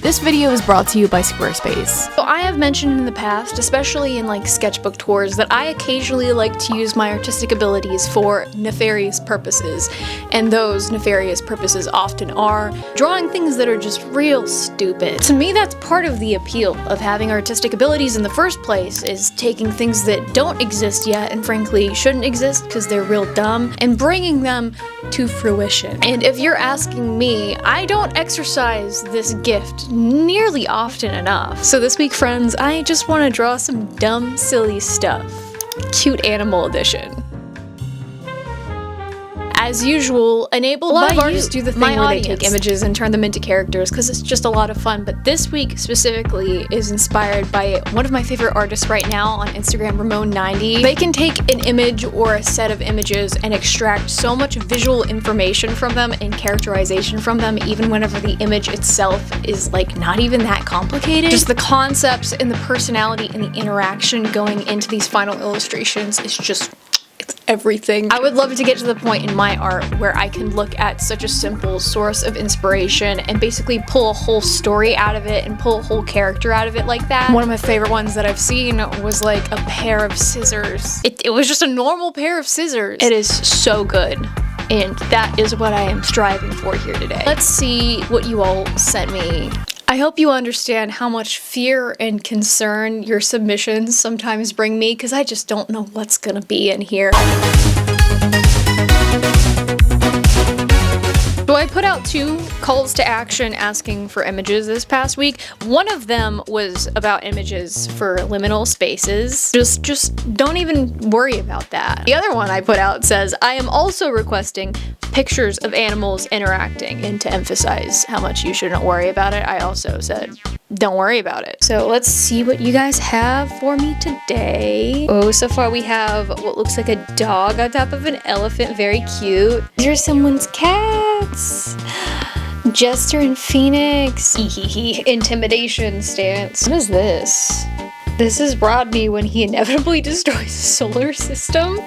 This video is brought to you by Squarespace. So I have mentioned in the past, especially in like sketchbook tours, that I occasionally like to use my artistic abilities for nefarious purposes. And those nefarious purposes often are drawing things that are just real stupid. To me, that's part of the appeal of having artistic abilities in the first place, is taking things that don't exist yet and frankly shouldn't exist because they're real dumb and bringing them to fruition. And if you're asking me, I don't exercise this gift nearly often enough. So this week, friends, I just want to draw some dumb, silly stuff. Cute animal edition. As usual, enabled by you. Artists do the thing where they take images and turn them into characters because it's just a lot of fun, but this week specifically is inspired by one of my favorite artists right now on Instagram, Ramon90. They can take an image or a set of images and extract so much visual information from them and characterization from them, even whenever the image itself is like not even that complicated. Just the concepts and the personality and the interaction going into these final illustrations is just everything. I would love to get to the point in my art where I can look at such a simple source of inspiration and basically pull a whole story out of it and pull a whole character out of it like that. One of my favorite ones that I've seen was like a pair of scissors. It was just a normal pair of scissors. It is so good. And that is what I am striving for here today. Let's see what you all sent me. I hope you understand how much fear and concern your submissions sometimes bring me, because I just don't know what's gonna be in here. So I put out 2 calls to action asking for images this past week. One of them was about images for liminal spaces. Just don't even worry about that. The other one I put out says, I am also requesting pictures of animals interacting, and to emphasize how much you shouldn't worry about it, I also said, don't worry about it. So let's see what you guys have for me today. Oh, so far we have what looks like a dog on top of an elephant, very cute. These are someone's cats. Jester and Phoenix. Intimidation stance. What is this? This is Rodney when he inevitably destroys a solar system.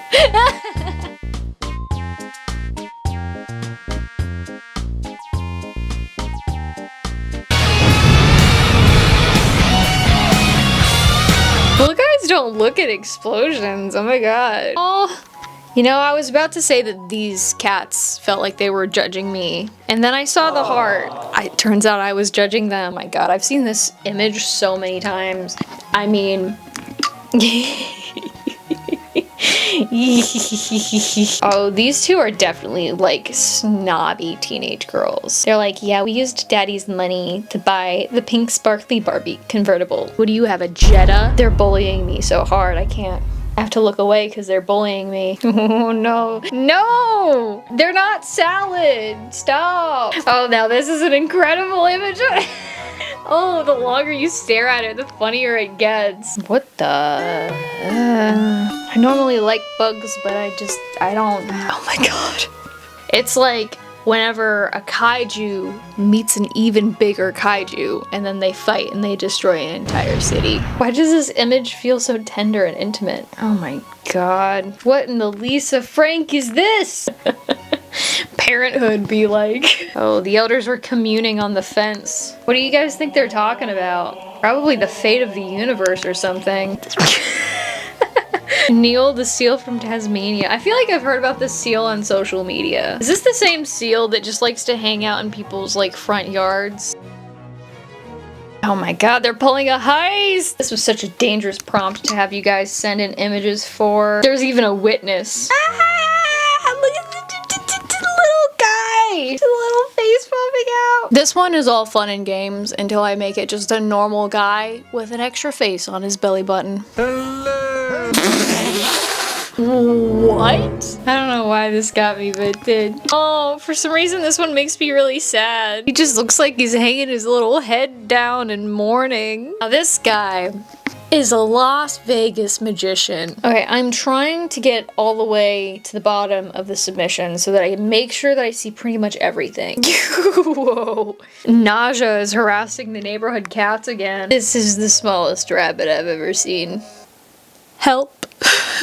Well, guys don't look at explosions. Oh my god. Oh. You know, I was about to say that these cats felt like they were judging me, and then I saw the heart. It turns out I was judging them. Oh my god, I've seen this image so many times. I mean... Oh, these two are definitely like snobby teenage girls. They're like, yeah, we used daddy's money to buy the pink sparkly Barbie convertible. What do you have, a Jetta? They're bullying me so hard I can't. I have to look away because they're bullying me. Oh no. No! They're not salad! Stop! Oh, now this is an incredible image. Oh, the longer you stare at it, the funnier it gets. What the? I normally like bugs, but I don't. Oh my god. It's like whenever a kaiju meets an even bigger kaiju, and then they fight and they destroy an entire city. Why does this image feel so tender and intimate? Oh my god. What in the Lisa Frank is this? Parenthood be like. Oh, the elders were communing on the fence. What do you guys think they're talking about? Probably the fate of the universe or something. Neil, the seal from Tasmania. I feel like I've heard about this seal on social media. Is this the same seal that just likes to hang out in people's like front yards? Oh my god, they're pulling a heist! This was such a dangerous prompt to have you guys send in images for. There's even a witness. Look at the little guy! The little face popping out! This one is all fun and games until I make it just a normal guy with an extra face on his belly button. Hello! What? I don't know why this got me, but it did. Oh, for some reason this one makes me really sad. He just looks like he's hanging his little head down in mourning. Now this guy is a Las Vegas magician. Okay, I'm trying to get all the way to the bottom of the submission so that I can make sure that I see pretty much everything. Whoa. Nausea is harassing the neighborhood cats again. This is the smallest rabbit I've ever seen. Help.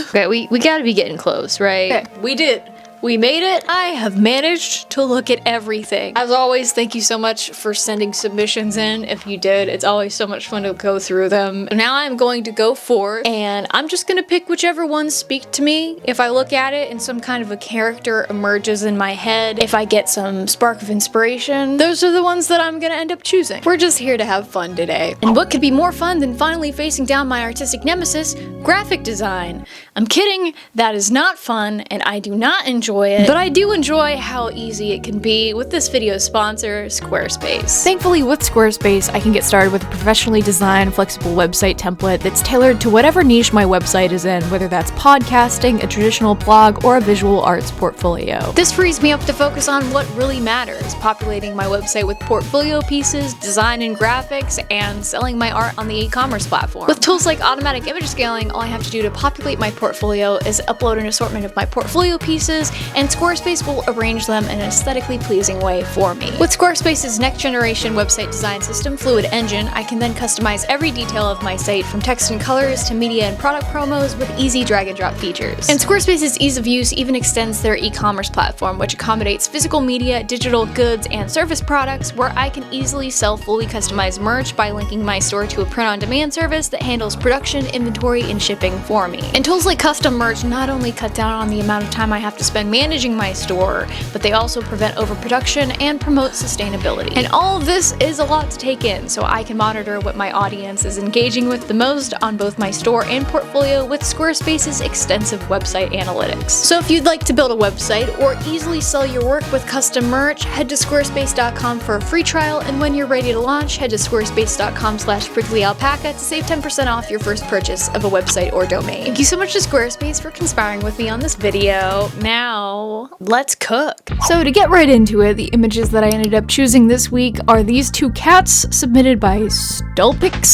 Okay, we gotta be getting close, right? Okay, we did We made it! I have managed to look at everything. As always, thank you so much for sending submissions in. If you did, it's always so much fun to go through them. Now I'm going to go forth, and I'm just gonna pick whichever ones speak to me. If I look at it and some kind of a character emerges in my head, if I get some spark of inspiration, those are the ones that I'm gonna end up choosing. We're just here to have fun today. And what could be more fun than finally facing down my artistic nemesis, graphic design? I'm kidding, that is not fun, and I do not enjoy it, but I do enjoy how easy it can be with this video's sponsor, Squarespace. Thankfully, with Squarespace, I can get started with a professionally designed, flexible website template that's tailored to whatever niche my website is in, whether that's podcasting, a traditional blog, or a visual arts portfolio. This frees me up to focus on what really matters, populating my website with portfolio pieces, design and graphics, and selling my art on the e-commerce platform. With tools like automatic image scaling, all I have to do to populate my portfolio is upload an assortment of my portfolio pieces, and Squarespace will arrange them in an aesthetically pleasing way for me. With Squarespace's next-generation website design system, Fluid Engine, I can then customize every detail of my site, from text and colors to media and product promos, with easy drag-and-drop features. And Squarespace's ease of use even extends their e-commerce platform, which accommodates physical media, digital goods, and service products, where I can easily sell fully customized merch by linking my store to a print-on-demand service that handles production, inventory, and shipping for me. And tools like custom merch not only cut down on the amount of time I have to spend managing my store, but they also prevent overproduction and promote sustainability. And all of this is a lot to take in, so I can monitor what my audience is engaging with the most on both my store and portfolio with Squarespace's extensive website analytics. So if you'd like to build a website or easily sell your work with custom merch, head to squarespace.com for a free trial, and when you're ready to launch, head to squarespace.com/PricklyAlpaca to save 10% off your first purchase of a website or domain. Thank you so much to Squarespace for conspiring with me on this video. Now, let's cook. So to get right into it, the images that I ended up choosing this week are these two cats submitted by Stulpix.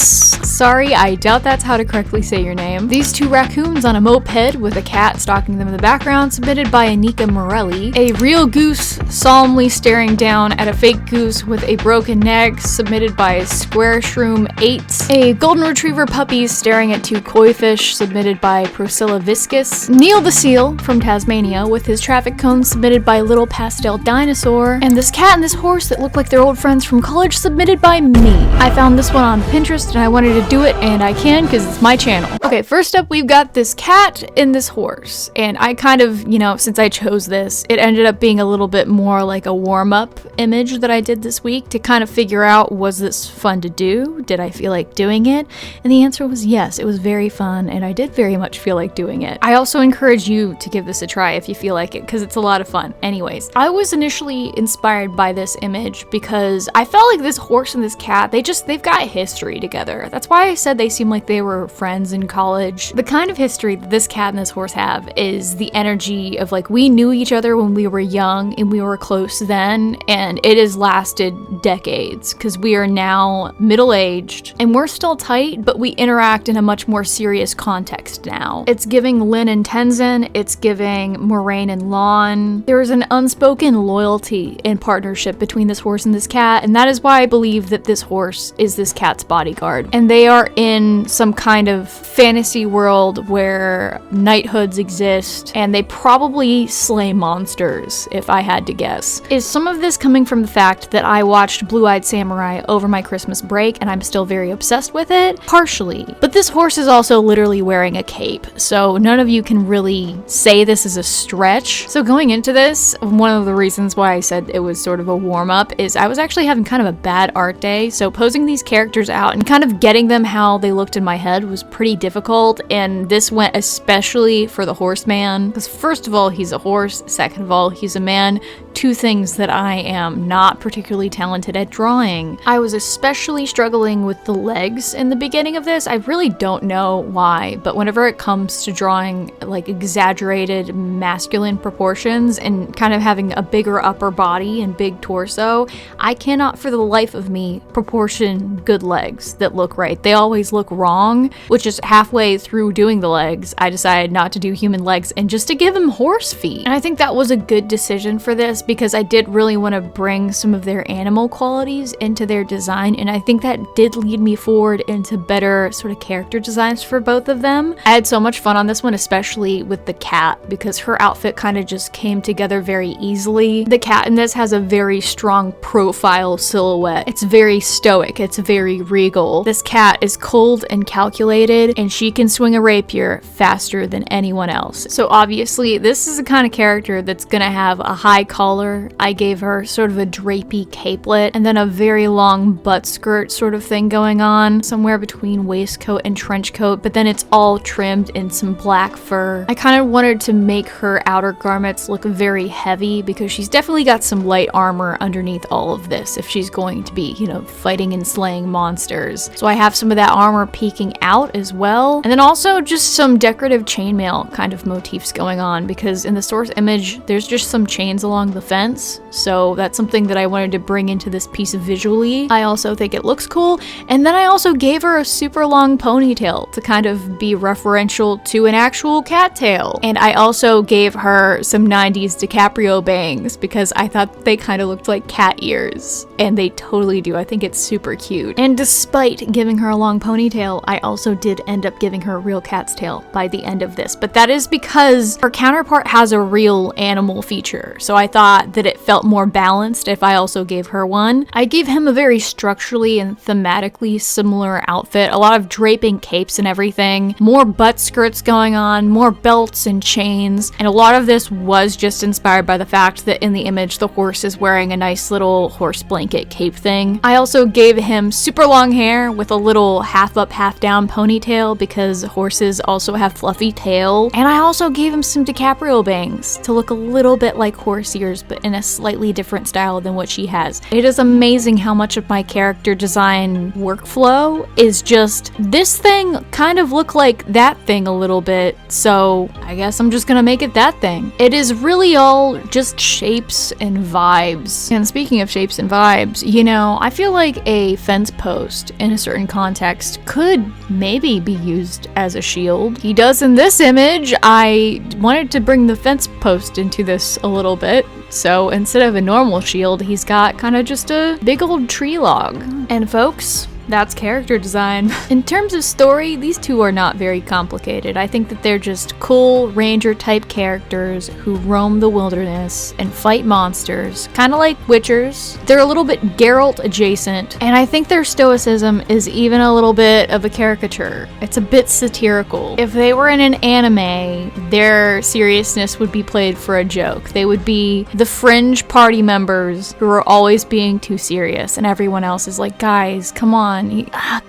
Sorry, I doubt that's how to correctly say your name. These two raccoons on a moped with a cat stalking them in the background, submitted by Anika Morelli. A real goose solemnly staring down at a fake goose with a broken neck, submitted by Square Shroom 8. A golden retriever puppy staring at two koi fish, submitted by Procilla Viscus. Neil the seal from Tasmania with his traffic cones, submitted by Little Pastel Dinosaur. And this cat and this horse that look like they're old friends from college, submitted by me. I found this one on Pinterest and I wanted to do it, and I can because it's my channel. Okay, first up we've got this cat and this horse, and I kind of, since I chose this, it ended up being a little bit more like a warm-up image that I did this week to kind of figure out, was this fun to do? Did I feel like doing it? And the answer was yes, it was very fun, and I did very much feel like doing it. I also encourage you to give this a try if you feel like it, because it's a lot of fun. Anyways, I was initially inspired by this image because I felt like this horse and this cat, they've got history together. That's why I said they seem like they were friends in college. The kind of history that this cat and this horse have is the energy of like, we knew each other when we were young and we were close then, and it has lasted decades because we are now middle-aged and we're still tight, but we interact in a much more serious context now. It's giving Lynn and Tenzin, it's giving Moraine and Lon. There is an unspoken loyalty and partnership between this horse and this cat, and that is why I believe that this horse is this cat's bodyguard. And they are in some kind of fantasy world where knighthoods exist, and they probably slay monsters, if I had to guess. Is some of this coming from the fact that I watched Blue-Eyed Samurai over my Christmas break, and I'm still very obsessed with it? Partially. But this horse is also literally wearing a cape, so none of you can really say this is a stretch. So going into this, one of the reasons why I said it was sort of a warm-up is I was actually having kind of a bad art day, so posing these characters out and kind of getting them how they looked in my head was pretty difficult, and this went especially for the horseman, because first of all, he's a horse, second of all, he's a man, two things that I am not particularly talented at drawing. I was especially struggling with the legs in the beginning of this. I really don't know why, but whenever it comes to drawing like exaggerated masculine proportions and kind of having a bigger upper body and big torso, I cannot for the life of me proportion good legs that look right. They always look wrong, which is halfway through doing the legs, I decided not to do human legs and just to give him horse feet. And I think that was a good decision for this because I did really want to bring some of their animal qualities into their design, and I think that did lead me forward into better sort of character designs for both of them. I had so much fun on this one, especially with the cat, because her outfit that kind of just came together very easily. The cat in this has a very strong profile silhouette. It's very stoic, it's very regal. This cat is cold and calculated, and she can swing a rapier faster than anyone else. So obviously this is the kind of character that's gonna have a high collar. I gave her sort of a drapey capelet and then a very long butt skirt sort of thing going on, somewhere between waistcoat and trench coat, but then it's all trimmed in some black fur. I kind of wanted to make her outer garments look very heavy because she's definitely got some light armor underneath all of this if she's going to be, you know, fighting and slaying monsters. So I have some of that armor peeking out as well. And then also just some decorative chainmail kind of motifs going on, because in the source image there's just some chains along the fence. So that's something that I wanted to bring into this piece visually. I also think it looks cool. And then I also gave her a super long ponytail to kind of be referential to an actual cattail. And I also gave her some 90s DiCaprio bangs because I thought they kind of looked like cat ears. And they totally do. I think it's super cute. And despite giving her a long ponytail, I also did end up giving her a real cat's tail by the end of this. But that is because her counterpart has a real animal feature. So I thought that it felt more balanced if I also gave her one. I gave him a very structurally and thematically similar outfit. A lot of draping capes and everything. More butt skirts going on, more belts and chains. And a lot of this was just inspired by the fact that in the image the horse is wearing a nice little horse blanket cape thing. I also gave him super long hair with a little half up, half down ponytail because horses also have fluffy tail. And I also gave him some DiCaprio bangs to look a little bit like horse ears, but in a slightly different style than what she has. It is amazing how much of my character design workflow is just this thing kind of look like that thing a little bit, so I guess I'm just gonna make it that thing. It is really all just shapes and vibes. And speaking of shapes and vibes, you know, I feel like a fence post in a certain context could maybe be used as a shield. He does in this image. I wanted to bring the fence post into this a little bit. So instead of a normal shield, he's got kind of just a big old tree log. And folks, that's character design. In terms of story, these two are not very complicated. I think that they're just cool ranger type characters who roam the wilderness and fight monsters, kind of like witchers. They're a little bit Geralt adjacent, and I think their stoicism is even a little bit of a caricature. It's a bit satirical. If they were in an anime, their seriousness would be played for a joke. They would be the fringe party members who are always being too serious, and everyone else is like, guys, come on.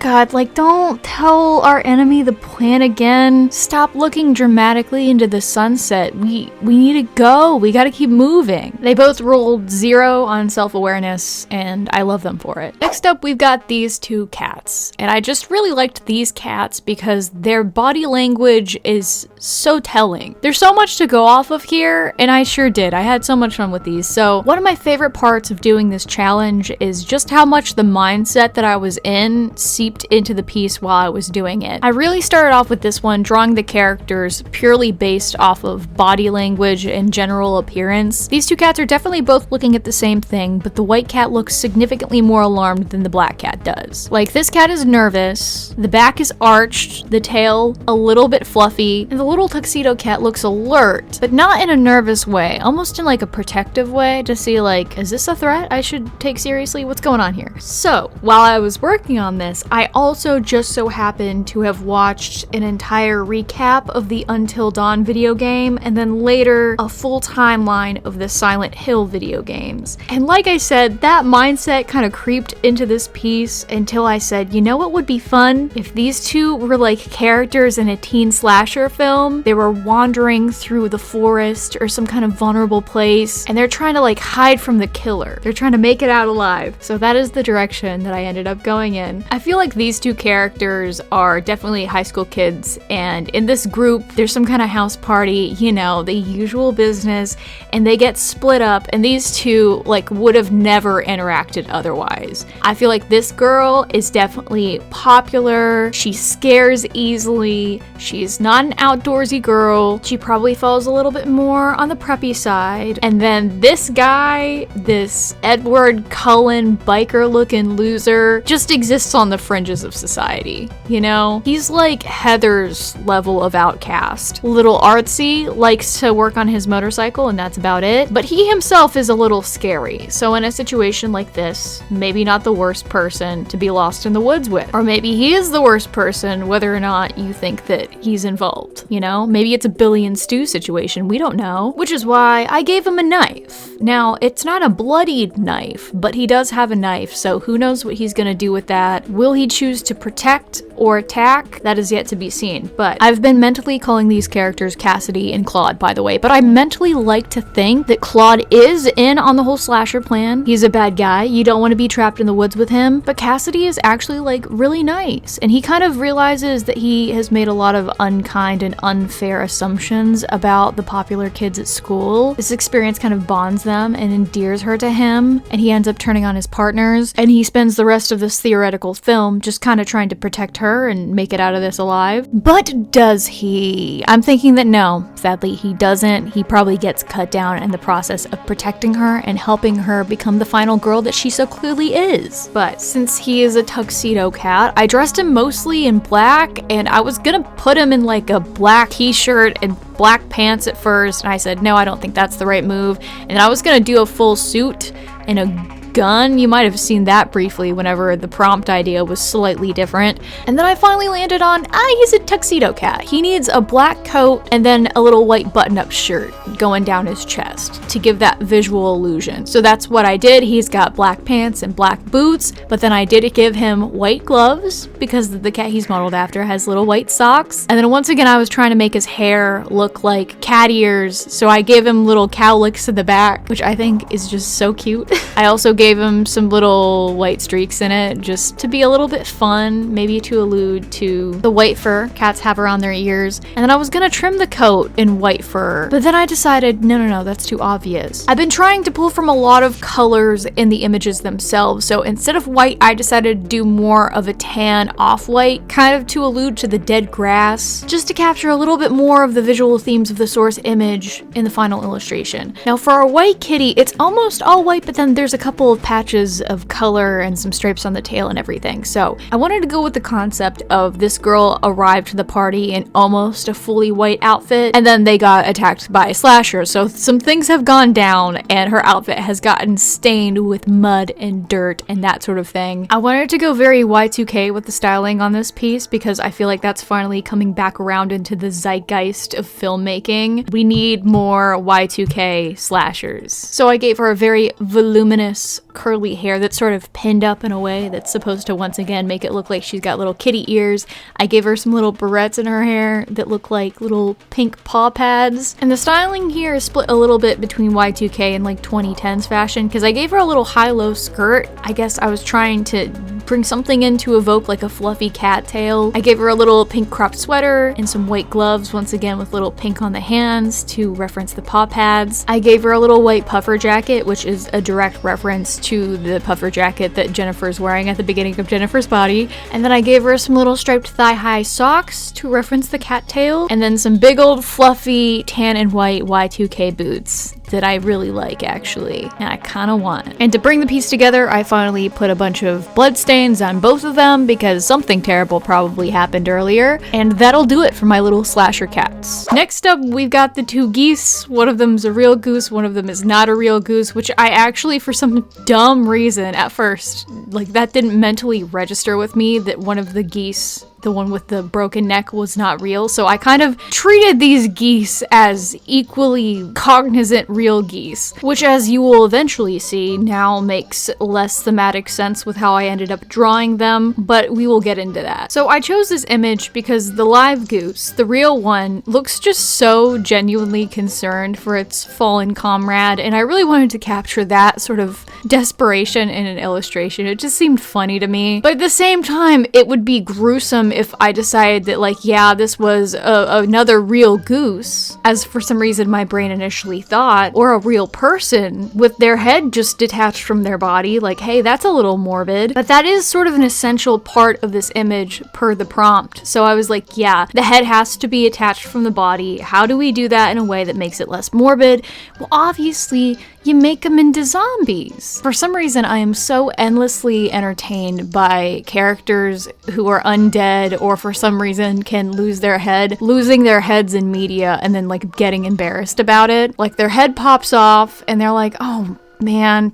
God, like, don't tell our enemy the plan again. Stop looking dramatically into the sunset. We need to go. We gotta keep moving. They both rolled 0 on self-awareness, and I love them for it. Next up, we've got these two cats. And I just really liked these cats because their body language is so telling. There's so much to go off of here, and I sure did. I had so much fun with these. So one of my favorite parts of doing this challenge is just how much the mindset that I was in seeped into the piece while I was doing it. I really started off with this one drawing the characters purely based off of body language and general appearance. These two cats are definitely both looking at the same thing, but the white cat looks significantly more alarmed than the black cat does. Like, this cat is nervous, the back is arched, the tail a little bit fluffy, and the little tuxedo cat looks alert, but not in a nervous way, almost in like a protective way to see like, is this a threat I should take seriously? What's going on here? So, while I was working on this, I also just so happened to have watched an entire recap of the Until Dawn video game, and then later a full timeline of the Silent Hill video games. And like I said, that mindset kind of creeped into this piece until I said, you know what would be fun? If these two were like characters in a teen slasher film. They were wandering through the forest or some kind of vulnerable place, and they're trying to like hide from the killer. They're trying to make it out alive. So that is the direction that I ended up going in. I feel like these two characters are definitely high school kids, and in this group there's some kind of house party, you know, the usual business, and they get split up, and these two like would have never interacted otherwise. I feel like this girl is definitely popular, she scares easily, she's not an outdoorsy girl, she probably falls a little bit more on the preppy side, and then this guy, this Edward Cullen biker looking loser, just exists on the fringes of society, you know? He's like Heather's level of outcast. Little artsy, likes to work on his motorcycle, and that's about it. But he himself is a little scary. So in a situation like this, maybe not the worst person to be lost in the woods with. Or maybe he is the worst person, whether or not you think that he's involved, you know? Maybe it's a Billy and Stu situation, we don't know. Which is why I gave him a knife. Now, it's not a bloodied knife, but he does have a knife, so who knows what he's gonna do with that. Will he choose to protect or attack? That is yet to be seen. But I've been mentally calling these characters Cassidy and Claude, by the way, but I mentally like to think that Claude is in on the whole slasher plan. He's a bad guy, you don't want to be trapped in the woods with him, but Cassidy is actually like really nice, and he kind of realizes that he has made a lot of unkind and unfair assumptions about the popular kids at school. This experience kind of bonds them and endears her to him, and he ends up turning on his partners, and he spends the rest of this theoretical film just kind of trying to protect her and make it out of this alive. But does he? I'm thinking that no, sadly he doesn't. He probably gets cut down in the process of protecting her and helping her become the final girl that she so clearly is. But since he is a tuxedo cat, I dressed him mostly in black, and I was gonna put him in like a black t-shirt and black pants at first, and I said no, I don't think that's the right move. And I was gonna do a full suit and a gun. You might have seen that briefly whenever the prompt idea was slightly different. And then I finally landed on, he's a tuxedo cat. He needs a black coat and then a little white button-up shirt going down his chest to give that visual illusion. So that's what I did. He's got black pants and black boots, but then I did give him white gloves because the cat he's modeled after has little white socks. And then once again, I was trying to make his hair look like cat ears, so I gave him little cowlicks in the back, which I think is just so cute. I also gave him some little white streaks in it just to be a little bit fun, maybe to allude to the white fur cats have around their ears. And then I was gonna trim the coat in white fur, but then I decided no, that's too obvious. I've been trying to pull from a lot of colors in the images themselves, so instead of white I decided to do more of a tan off-white, kind of to allude to the dead grass, just to capture a little bit more of the visual themes of the source image in the final illustration. Now for our white kitty, it's almost all white, but then there's a couple of patches of color and some stripes on the tail and everything. So I wanted to go with the concept of this girl arrived to the party in almost a fully white outfit, and then they got attacked by a slasher. So some things have gone down and her outfit has gotten stained with mud and dirt and that sort of thing. I wanted to go very Y2K with the styling on this piece because I feel like that's finally coming back around into the zeitgeist of filmmaking. We need more Y2K slashers. So I gave her a very voluminous curly hair that's sort of pinned up in a way that's supposed to once again make it look like she's got little kitty ears. I gave her some little barrettes in her hair that look like little pink paw pads. And the styling here is split a little bit between Y2K and like 2010s fashion because I gave her a little high-low skirt. I guess I was trying to bring something in to evoke like a fluffy cat tail. I gave her a little pink cropped sweater and some white gloves, once again with little pink on the hands to reference the paw pads. I gave her a little white puffer jacket, which is a direct reference to the puffer jacket that Jennifer's wearing at the beginning of Jennifer's body. And then I gave her some little striped thigh-high socks to reference the cat tail, and then some big old fluffy tan and white Y2K boots that I really like actually, and I kind of want. And to bring the piece together, I finally put a bunch of blood stains on both of them because something terrible probably happened earlier, and that'll do it for my little slasher cats. Next up, we've got the two geese. One of them is a real goose, one of them is not a real goose, which I actually, for some dumb reason at first, like that didn't mentally register with me that one of the geese, the one with the broken neck, was not real. So I kind of treated these geese as equally cognizant real geese, which, as you will eventually see, now makes less thematic sense with how I ended up drawing them, but we will get into that. So I chose this image because the live goose, the real one, looks just so genuinely concerned for its fallen comrade, and I really wanted to capture that sort of desperation in an illustration. It just seemed funny to me, but at the same time, it would be gruesome if I decided that, like, yeah, this was another real goose, as for some reason my brain initially thought, or a real person with their head just detached from their body. Like, hey, that's a little morbid. But that is sort of an essential part of this image per the prompt. So I was like, yeah, the head has to be attached from the body. How do we do that in a way that makes it less morbid? Well, obviously, you make them into zombies. For some reason, I am so endlessly entertained by characters who are undead or for some reason can losing their heads in media and then like getting embarrassed about it. Like their head pops off and they're like, oh man,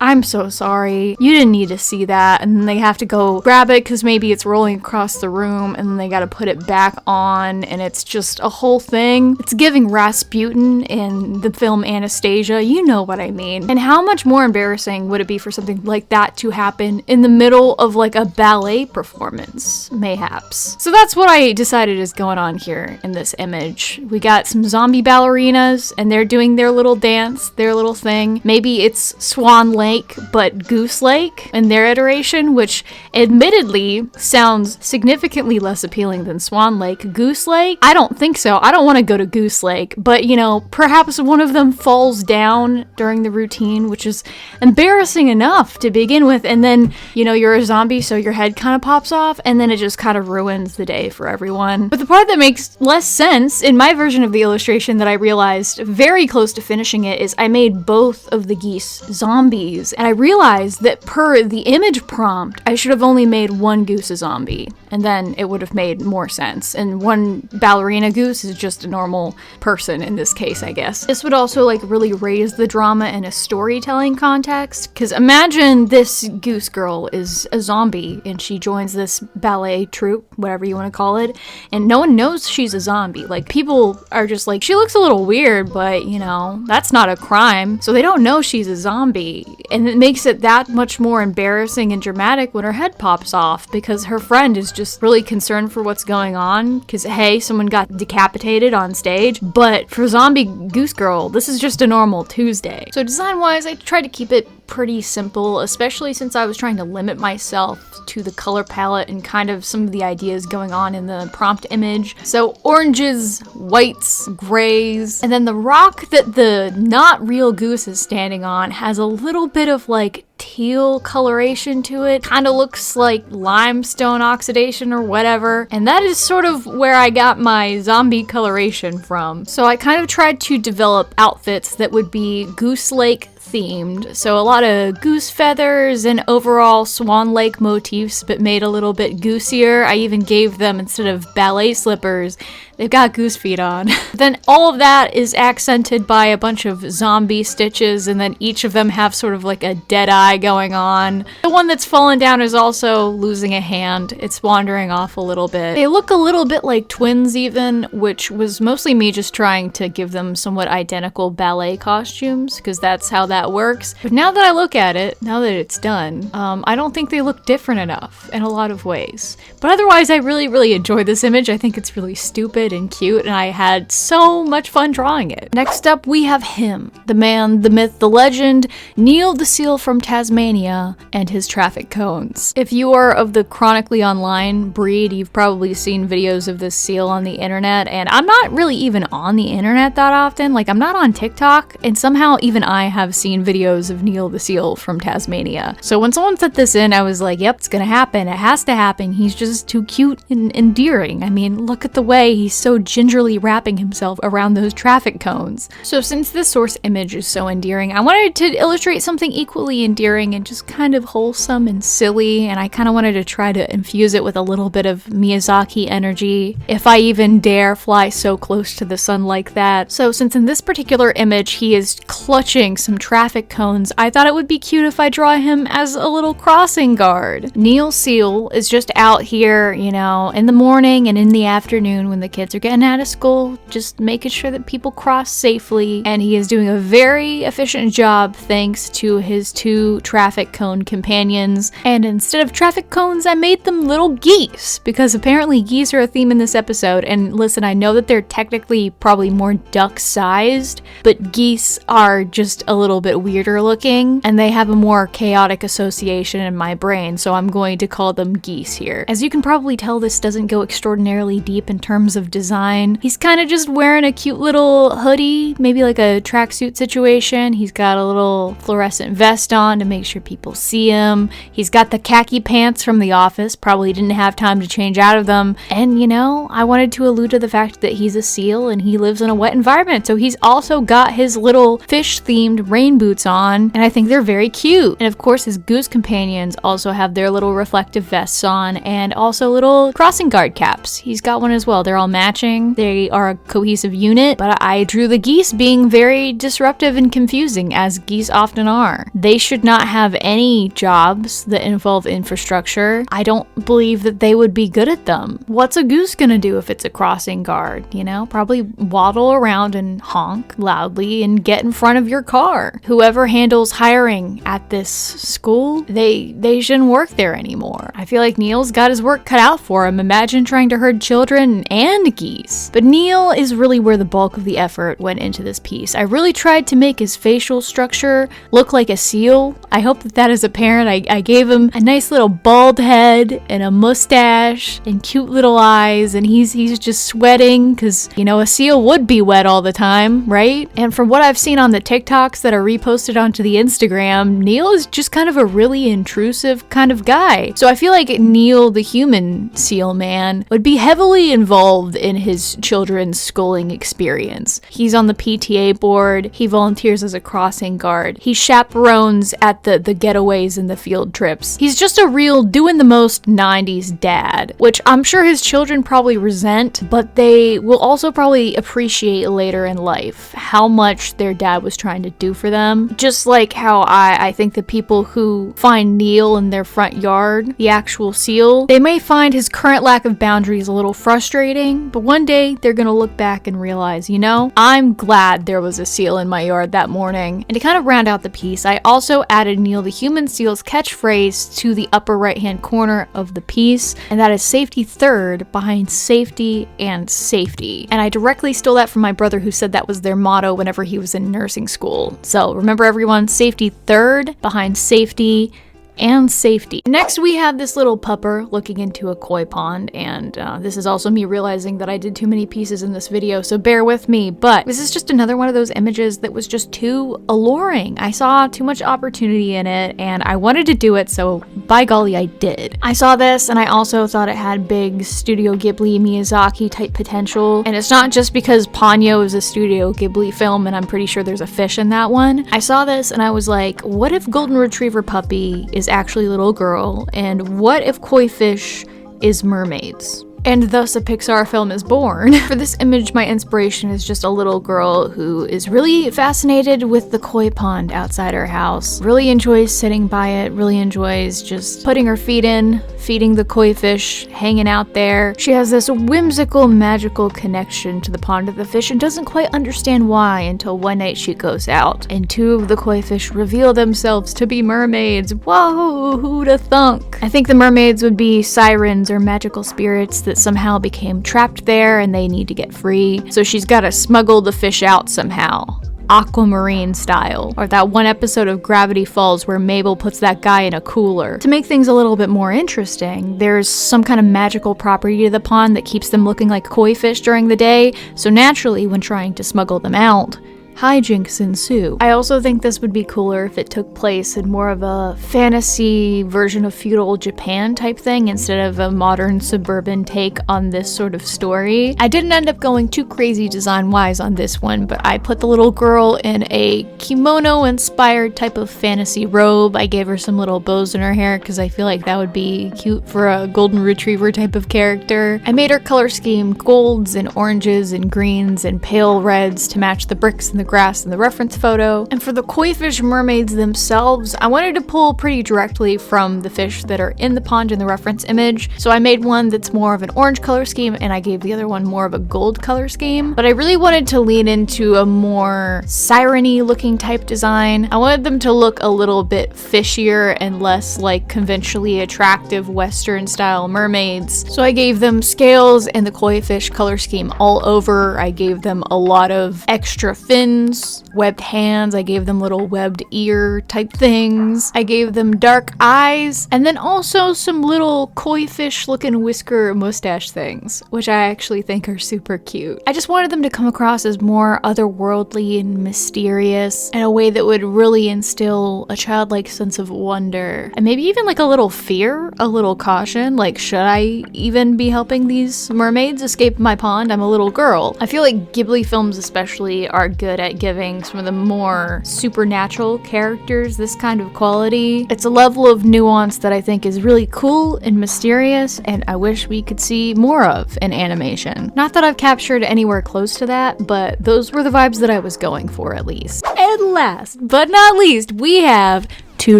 I'm so sorry. You didn't need to see that. And then they have to go grab it because maybe it's rolling across the room and then they got to put it back on and it's just a whole thing. It's giving Rasputin in the film Anastasia. You know what I mean. And how much more embarrassing would it be for something like that to happen in the middle of like a ballet performance, mayhaps. So that's what I decided is going on here in this image. We got some zombie ballerinas and they're doing their little dance, their little thing. Maybe it's Swan Lake, but Goose Lake in their iteration, which admittedly sounds significantly less appealing than Swan Lake. Goose Lake? I don't think so. I don't want to go to Goose Lake, but you know, perhaps one of them falls down during the routine, which is embarrassing enough to begin with, and then, you know, you're a zombie, so your head kind of pops off, and then it just kind of ruins the day for everyone. But the part that makes less sense in my version of the illustration that I realized very close to finishing it is I made both of the geese zombies, and I realized that per the image prompt I should have only made one goose a zombie, and then it would have made more sense, and one ballerina goose is just a normal person in this case, I guess. This would also like really raise the drama in a storytelling context, because imagine this goose girl is a zombie and she joins this ballet troupe, whatever you want to call it, and no one knows she's a zombie. Like, people are just like, she looks a little weird, but you know, that's not a crime, so they don't know she's a zombie, and it makes it that much more embarrassing and dramatic when her head pops off because her friend is just really concerned for what's going on because, hey, someone got decapitated on stage. But for zombie goose girl, this is just a normal Tuesday. So design wise, I tried to keep it pretty simple, especially since I was trying to limit myself to the color palette and kind of some of the ideas going on in the prompt image. So oranges, whites, grays, and then the rock that the not real goose is standing on has a little bit of like teal coloration to it. Kind of looks like limestone oxidation or whatever. And that is sort of where I got my zombie coloration from. So I kind of tried to develop outfits that would be Goose Lake themed. So a lot of goose feathers and overall Swan Lake motifs, but made a little bit goosier. I even gave them, instead of ballet slippers, they've got goose feet on. Then all of that is accented by a bunch of zombie stitches, and then each of them have sort of like a dead eye going on. The one that's fallen down is also losing a hand. It's wandering off a little bit. They look a little bit like twins even, which was mostly me just trying to give them somewhat identical ballet costumes, because that's how that works. But now that I look at it, now that it's done, I don't think they look different enough in a lot of ways. But otherwise, I really enjoy this image. I think it's really stupid and cute, and I had so much fun drawing it. Next up, we have him, the man, the myth, the legend, Neil the Seal from Tasmania, and his traffic cones. If you are of the chronically online breed, you've probably seen videos of this seal on the internet, and I'm not really even on the internet that often. Like, I'm not on TikTok, and somehow even I have seen videos of Neil the Seal from Tasmania. So when someone put this in, I was like, yep, it's gonna happen. It has to happen. He's just too cute and endearing. I mean, look at the way he's so gingerly wrapping himself around those traffic cones. So since this source image is so endearing, I wanted to illustrate something equally endearing and just kind of wholesome and silly, and I kind of wanted to try to infuse it with a little bit of Miyazaki energy, if I even dare fly so close to the sun like that. So since in this particular image he is clutching some traffic cones, I thought it would be cute if I draw him as a little crossing guard. Neil Seal is just out here, you know, in the morning and in the afternoon when the kids are getting out of school, just making sure that people cross safely, and he is doing a very efficient job thanks to his two traffic cone companions. And instead of traffic cones, I made them little geese, because apparently geese are a theme in this episode. And listen, I know that they're technically probably more duck-sized, but geese are just a little little bit weirder looking, and they have a more chaotic association in my brain, so I'm going to call them geese here. As you can probably tell, this doesn't go extraordinarily deep in terms of design. He's kind of just wearing a cute little hoodie, maybe like a tracksuit situation. He's got a little fluorescent vest on to make sure people see him. He's got the khaki pants from The Office, probably didn't have time to change out of them. And you know, I wanted to allude to the fact that he's a seal and he lives in a wet environment, so he's also got his little fish-themed rain boots on, and I think they're very cute. And of course, his goose companions also have their little reflective vests on and also little crossing guard caps. He's got one as well. They're all matching. They are a cohesive unit, but I drew the geese being very disruptive and confusing, as geese often are. They should not have any jobs that involve infrastructure. I don't believe that they would be good at them. What's a goose gonna do if it's a crossing guard? You know, probably waddle around and honk loudly and get in front of your car. Whoever handles hiring at this school, they shouldn't work there anymore. I feel like Neil's got his work cut out for him. Imagine trying to herd children and geese. But Neil is really where the bulk of the effort went into this piece. I really tried to make his facial structure look like a seal. I hope that is apparent. I gave him a nice little bald head and a mustache and cute little eyes, and he's just sweating because, you know, a seal would be wet all the time, right? And from what I've seen on the TikToks that are reposted onto the Instagram, Neil is just kind of a really intrusive kind of guy. So I feel like Neil, the human seal man, would be heavily involved in his children's schooling experience. He's on the PTA board, he volunteers as a crossing guard, he chaperones at the getaways and the field trips. He's just a real doing the most 90s dad, which I'm sure his children probably resent, but they will also probably appreciate later in life how much their dad was trying to do for them. Just like how I think the people who find Neil in their front yard, the actual seal, they may find his current lack of boundaries a little frustrating, but one day they're gonna look back and realize, you know, I'm glad there was a seal in my yard that morning. And to kind of round out the piece, I also added Neil the human seal's catchphrase to the upper right hand corner of the piece, and that is safety third behind safety and safety. And I directly stole that from my brother, who said that was their motto whenever he was in nursing school. So remember everyone, safety third behind safety and safety. Next we have this little pupper looking into a koi pond, and this is also me realizing that I did too many pieces in this video, so bear with me, but this is just another one of those images that was just too alluring. I saw too much opportunity in it and I wanted to do it, so by golly I did. I saw this and I also thought it had big Studio Ghibli Miyazaki type potential, and it's not just because Ponyo is a Studio Ghibli film and I'm pretty sure there's a fish in that one. I saw this and I was like, what if Golden Retriever Puppy is actually a little girl, and what if koi fish is mermaids? And thus a Pixar film is born. For this image, my inspiration is just a little girl who is really fascinated with the koi pond outside her house. Really enjoys sitting by it, really enjoys just putting her feet in, feeding the koi fish, hanging out there. She has this whimsical, magical connection to the pond of the fish and doesn't quite understand why until one night she goes out and two of the koi fish reveal themselves to be mermaids. Whoa, who'da thunk? I think the mermaids would be sirens or magical spirits that somehow became trapped there and they need to get free. So she's got to smuggle the fish out somehow. Aquamarine style. Or that one episode of Gravity Falls where Mabel puts that guy in a cooler. To make things a little bit more interesting, there's some kind of magical property to the pond that keeps them looking like koi fish during the day, so naturally when trying to smuggle them out, hijinks ensue. I also think this would be cooler if it took place in more of a fantasy version of feudal Japan type thing instead of a modern suburban take on this sort of story. I didn't end up going too crazy design-wise on this one, but I put the little girl in a kimono-inspired type of fantasy robe. I gave her some little bows in her hair because I feel like that would be cute for a golden retriever type of character. I made her color scheme golds and oranges and greens and pale reds to match the bricks and the grass in the reference photo. And for the koi fish mermaids themselves, I wanted to pull pretty directly from the fish that are in the pond in the reference image. So I made one that's more of an orange color scheme and I gave the other one more of a gold color scheme. But I really wanted to lean into a more siren-y looking type design. I wanted them to look a little bit fishier and less like conventionally attractive Western style mermaids. So I gave them scales and the koi fish color scheme all over. I gave them a lot of extra fins horns, webbed hands. I gave them little webbed ear type things. I gave them dark eyes, and then also some little koi fish looking whisker mustache things, which I actually think are super cute. I just wanted them to come across as more otherworldly and mysterious in a way that would really instill a childlike sense of wonder, and maybe even like a little fear, a little caution, like should I even be helping these mermaids escape my pond? I'm a little girl. I feel like Ghibli films especially are good at giving some of the more supernatural characters this kind of quality. It's a level of nuance that I think is really cool and mysterious, and I wish we could see more of in animation. Not that I've captured anywhere close to that, but those were the vibes that I was going for at least. And last but not least, we have 2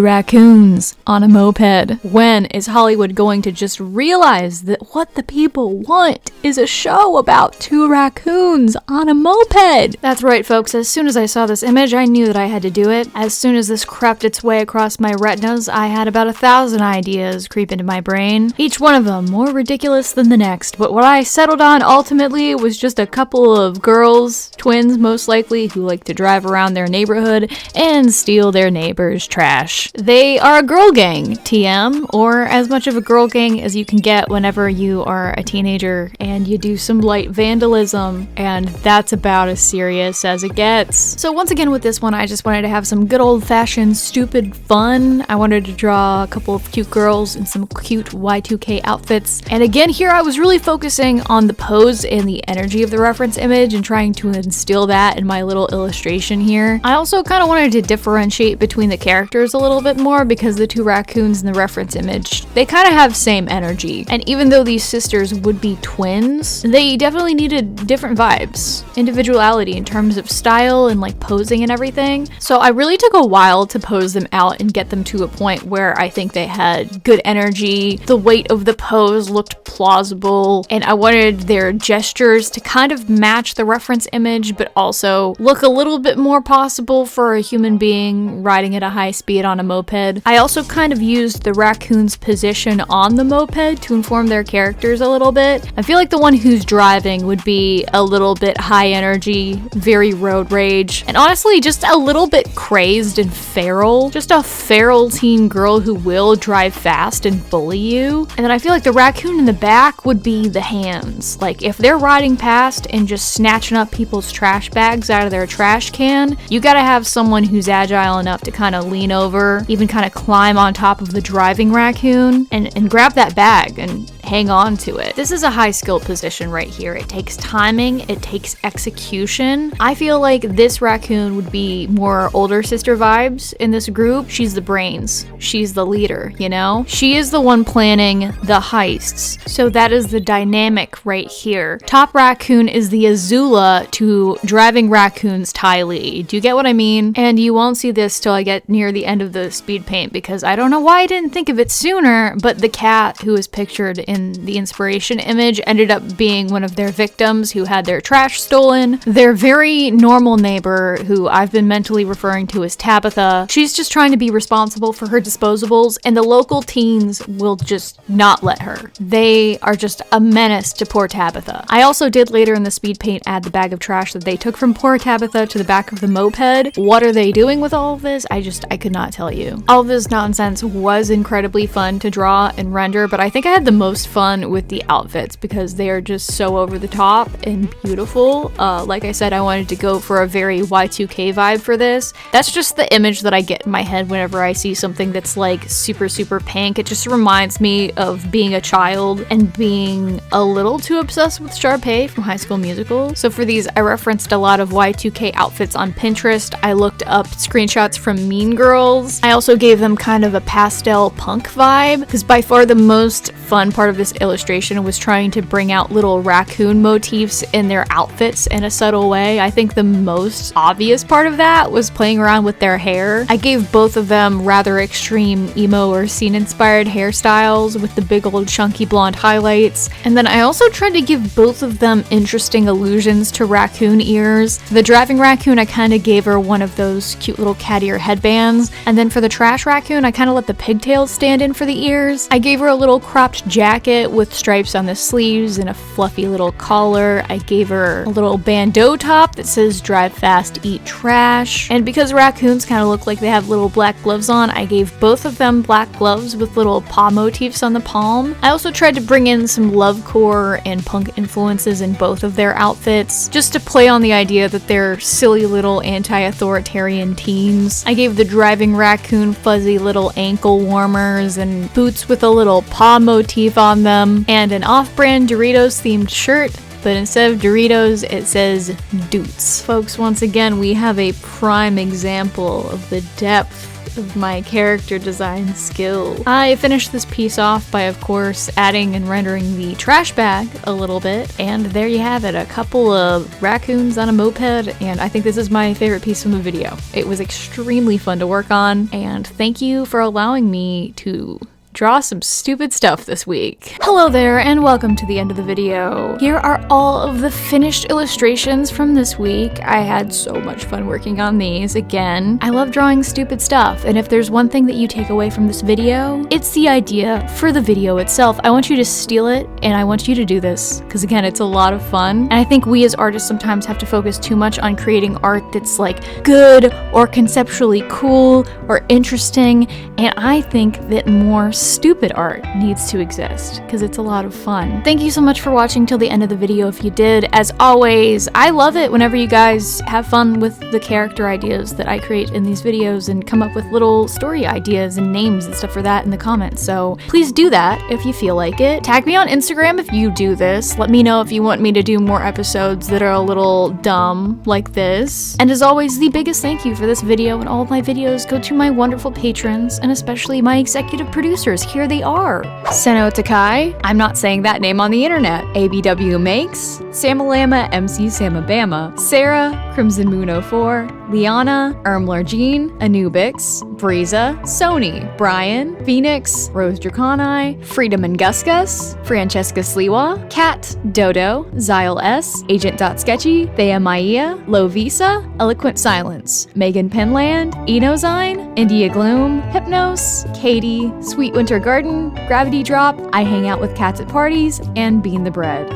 raccoons on a moped. When is Hollywood going to just realize that what the people want is a show about 2 raccoons on a moped? That's right, folks. As soon as I saw this image, I knew that I had to do it. As soon as this crept its way across my retinas, I had about 1,000 ideas creep into my brain, each one of them more ridiculous than the next. But what I settled on ultimately was just a couple of girls, twins most likely, who like to drive around their neighborhood and steal their neighbor's trash. They are a girl gang, TM, or as much of a girl gang as you can get whenever you are a teenager and you do some light vandalism, and that's about as serious as it gets. So once again with this one, I just wanted to have some good old-fashioned stupid fun. I wanted to draw a couple of cute girls in some cute Y2K outfits, and again here I was really focusing on the pose and the energy of the reference image and trying to instill that in my little illustration here. I also kind of wanted to differentiate between the characters a little bit more because the 2 raccoons in the reference image, they kind of have same energy. And even though these sisters would be twins, they definitely needed different vibes, individuality in terms of style and like posing and everything. So I really took a while to pose them out and get them to a point where I think they had good energy. The weight of the pose looked plausible, and I wanted their gestures to kind of match the reference image, but also look a little bit more possible for a human being riding at a high speed on a moped. I also kind of used the raccoon's position on the moped to inform their characters a little bit. I feel like the one who's driving would be a little bit high energy, very road rage, and honestly just a little bit crazed and feral. Just a feral teen girl who will drive fast and bully you. And then I feel like the raccoon in the back would be the hands. Like if they're riding past and just snatching up people's trash bags out of their trash can, you gotta have someone who's agile enough to kind of lean over, even kind of climb on top of the driving raccoon and grab that bag and hang on to it. This is a high skill position right here. It takes timing, it takes execution. I feel like this raccoon would be more older sister vibes in this group. She's the brains. She's the leader, you know? She is the one planning the heists. So that is the dynamic right here. Top raccoon is the Azula to driving raccoon's Tylee. Do you get what I mean? And you won't see this till I get near the end of the speed paint because I don't know why I didn't think of it sooner, but the cat who is pictured in the inspiration image ended up being one of their victims who had their trash stolen. Their very normal neighbor, who I've been mentally referring to as Tabitha, she's just trying to be responsible for her disposables, and the local teens will just not let her. They are just a menace to poor Tabitha. I also did later in the speed paint add the bag of trash that they took from poor Tabitha to the back of the moped. What are they doing with all of this? I could not tell you. All of this nonsense was incredibly fun to draw and render, but I think I had the most fun with the outfits because they are just so over the top and beautiful. Like I said, I wanted to go for a very Y2K vibe for this. That's just the image that I get in my head whenever I see something that's like super pink. It just reminds me of being a child and being a little too obsessed with Sharpay from High School Musical. So for these, I referenced a lot of Y2K outfits on Pinterest. I looked up screenshots from Mean Girls. I also gave them kind of a pastel punk vibe because by far the most fun part of this illustration was trying to bring out little raccoon motifs in their outfits in a subtle way. I think the most obvious part of that was playing around with their hair. I gave both of them rather extreme emo or scene-inspired hairstyles with the big old chunky blonde highlights. And then I also tried to give both of them interesting allusions to raccoon ears. For the driving raccoon, I kind of gave her one of those cute little cat ear headbands. And then for the trash raccoon, I kind of let the pigtails stand in for the ears. I gave her a little cropped jacket jacket with stripes on the sleeves and a fluffy little collar. I gave her a little bandeau top that says drive fast, eat trash. And because raccoons kind of look like they have little black gloves on, I gave both of them black gloves with little paw motifs on the palm. I also tried to bring in some lovecore and punk influences in both of their outfits, just to play on the idea that they're silly little anti-authoritarian teens. I gave the driving raccoon fuzzy little ankle warmers and boots with a little paw motif on them, and an off-brand Doritos themed shirt, but instead of Doritos, it says Doots. Folks, once again, we have a prime example of the depth of my character design skill. I finished this piece off by, of course, adding and rendering the trash bag a little bit, and there you have it, a couple of raccoons on a moped, and I think this is my favorite piece from the video. It was extremely fun to work on, and thank you for allowing me to draw some stupid stuff this week. Hello there, and welcome to the end of the video. Here are all of the finished illustrations from this week. I had so much fun working on these. Again, I love drawing stupid stuff, and if there's one thing that you take away from this video, it's the idea for the video itself. I want you to steal it, and I want you to do this, because again, it's a lot of fun, and I think we as artists sometimes have to focus too much on creating art that's like good, or conceptually cool, or interesting, and I think that more stupid art needs to exist because it's a lot of fun. Thank you so much for watching till the end of the video if you did. As always, I love it whenever you guys have fun with the character ideas that I create in these videos and come up with little story ideas and names and stuff for that in the comments. So please do that if you feel like it. Tag me on Instagram if you do this. Let me know if you want me to do more episodes that are a little dumb like this. And as always, the biggest thank you for this video and all of my videos go to my wonderful patrons and especially my executive producers. Here they are. Seno Takai, I'm not saying that name on the internet. ABW Makes, Samalama MC Samabama, Sarah, Crimson Moon 04, Liana, Ermlargene, Anubix, Breeza, Sony, Brian, Phoenix, Rose Draconi, Freedom and Gusgus, Francesca Sliwa, Kat, Dodo, Zyle S, Agent.Sketchy, Thea Maia, Lovisa, Eloquent Silence, Megan Penland, Enozine, India Gloom, Hypnos, Katie, Sweet Winter Garden, Gravity Drop, I Hang Out with Cats at Parties, and Bean the Bread.